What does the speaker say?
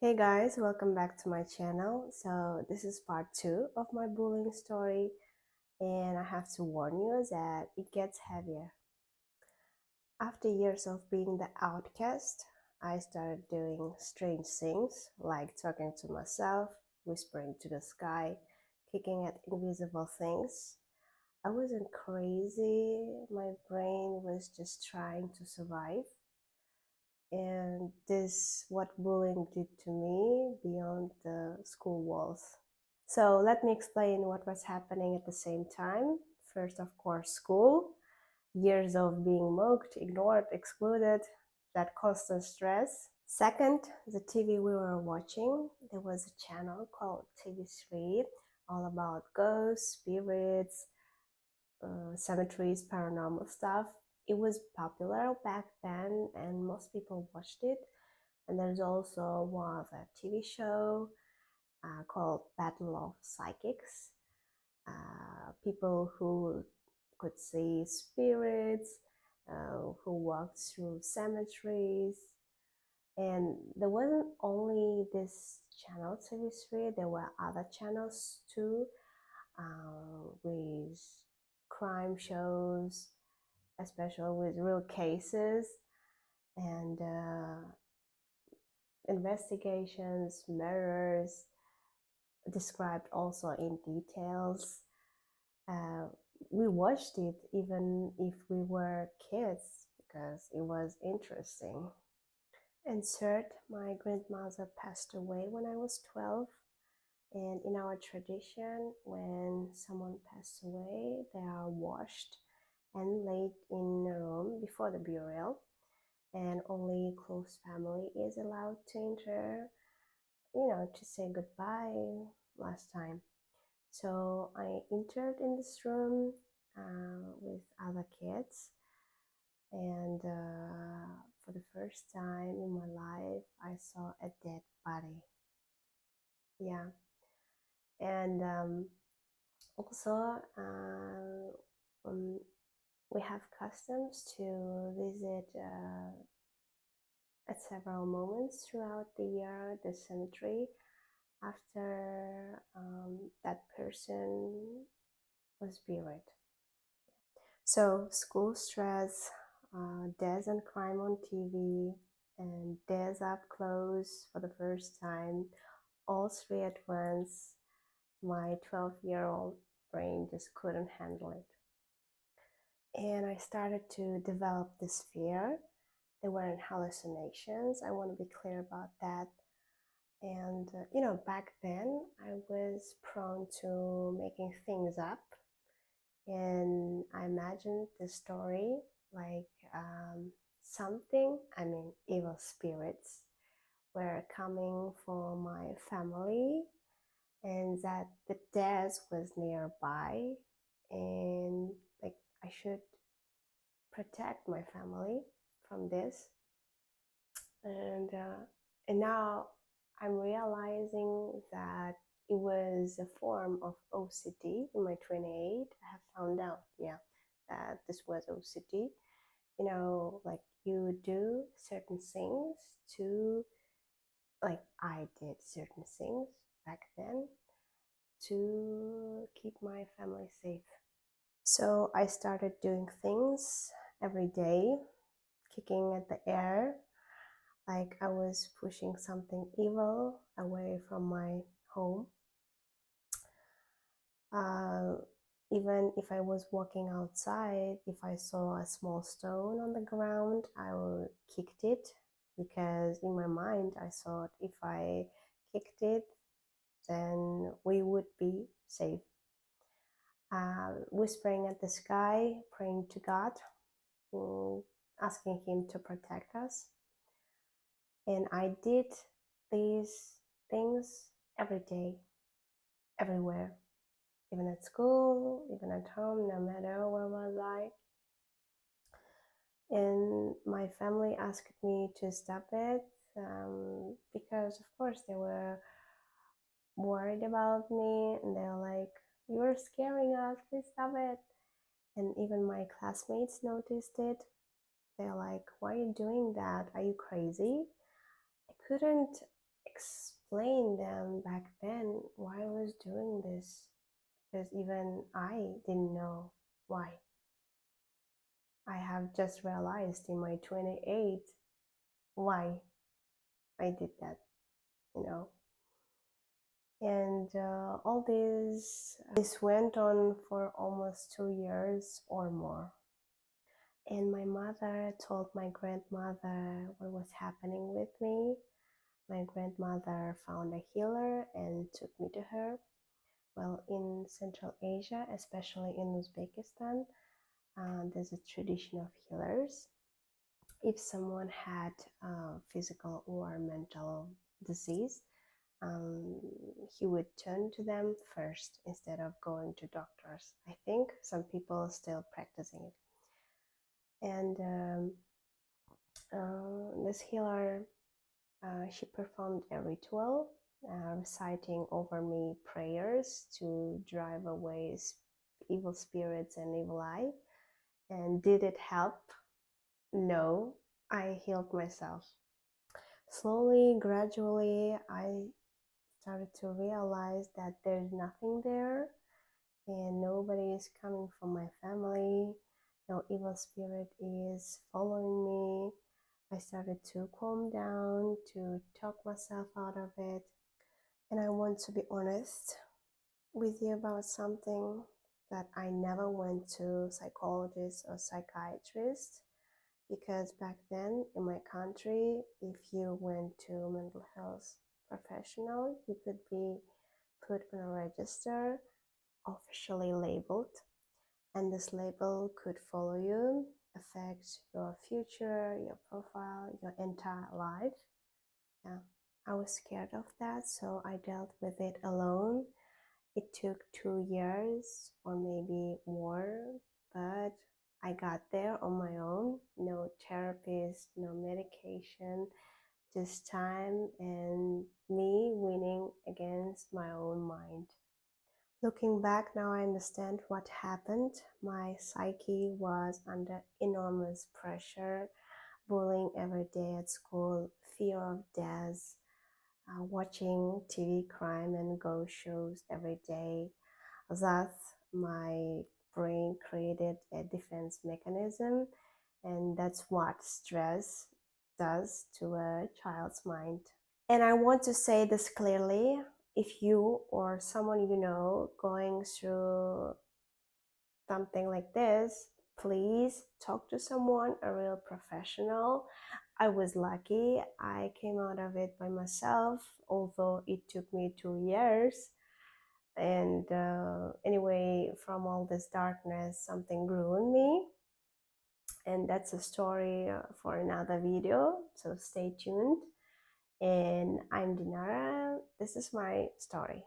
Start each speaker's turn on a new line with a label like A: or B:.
A: Hey guys, welcome back to my channel. So this is part 2 of my bullying story, and I have to warn you that it gets heavier. After years of being the outcast, I started doing strange things like talking to myself, whispering to the sky, kicking at invisible things. I wasn't crazy, my brain was just trying to survive. And this what bullying did to me beyond the school walls. So let me explain what was happening at the same time. First, of course, school, years of being mocked, ignored, excluded, that constant stress. Second, the TV we were watching. There was a channel called TV3, all about ghosts, spirits, cemeteries, paranormal stuff. It was popular back then, and most people watched it. And there's also one a TV show called Battle of Psychics. People who could see spirits, who walked through cemeteries. And there wasn't only this channel TV3, there were other channels too, with crime shows, especially with real cases and investigations, murders, described also in details. Uh, we watched it even if we were kids because it was interesting. And third, my grandmother passed away when I was 12. And in our tradition, when someone passed away, they are washed and laid in a room before the burial. And only close family is allowed to enter, to say goodbye last time. So I entered in this room with other kids, and for the first time in my life, I saw a dead body. Yeah, and also we have customs to visit at several moments throughout the year the cemetery after that person was buried. So school stress, death and crime on TV, and death up close for the first time, all three at once. My 12-year-old brain just couldn't handle it. And I started to develop this fear. They weren't hallucinations. I want to be clear about that. And, back then I was prone to making things up. And I imagined the story like evil spirits were coming for my family and that the death was nearby and like I should protect my family from this. And now I'm realizing that it was a form of OCD. In my 28, I have found out, that this was OCD. Like you do certain things to, like I did certain things back then to keep my family safe. So I started doing things every day, kicking at the air, like I was pushing something evil away from my home. Uh, Even if I was walking outside, if I saw a small stone on the ground, I would kicked it because in my mind I thought if I kicked it, then we would be safe. Whispering at the sky, praying to God, asking Him to protect us. And I did these things every day, everywhere, even at school, even at home, no matter where was I. And my family asked me to stop it because, of course, they were worried about me and they're like, "You're scaring us, please stop it." And even my classmates noticed it. They're like, "Why are you doing that? Are you crazy?" I couldn't explain them back then why I was doing this, because even I didn't know why. I have just realized in my 28 why I did that, you know. And all this went on for almost 2 years or more. And my mother told my grandmother what was happening with me. My grandmother found a healer and took me to her. Well, in Central Asia, especially in Uzbekistan, there's a tradition of healers. If someone had physical or mental disease, um, he would turn to them first instead of going to doctors. I think some people are still practicing it. And this healer, she performed a ritual, reciting over me prayers to drive away evil spirits and evil eye. And did it help? No, I healed myself. Slowly, gradually, I started to realize that there's nothing there and nobody is coming from my family. No evil spirit is following me. I started to calm down, to talk myself out of it. And I want to be honest with you about something, that I never went to psychologist or psychiatrist, because back then in my country, if you went to mental health professional, you could be put on a register, officially labeled, and this label could follow you, affect your future, your profile, your entire life. Yeah, I was scared of that, so I dealt with it alone. It took 2 years or maybe more, but I got there on my own. No therapist, no medication, just time and me winning against my own mind. Looking back now, I understand what happened. My psyche was under enormous pressure, bullying every day at school, fear of death, watching TV crime and ghost shows every day. Thus, my brain created a defense mechanism, and that's what stress does to a child's mind. And I want to say this clearly: if you or someone you know going through something like this, please talk to someone, a real professional. I was lucky. I came out of it by myself, although it took me 2 years. And anyway, from all this darkness, something grew in me. And that's a story for another video. So stay tuned. And I'm Dinara. This is my story.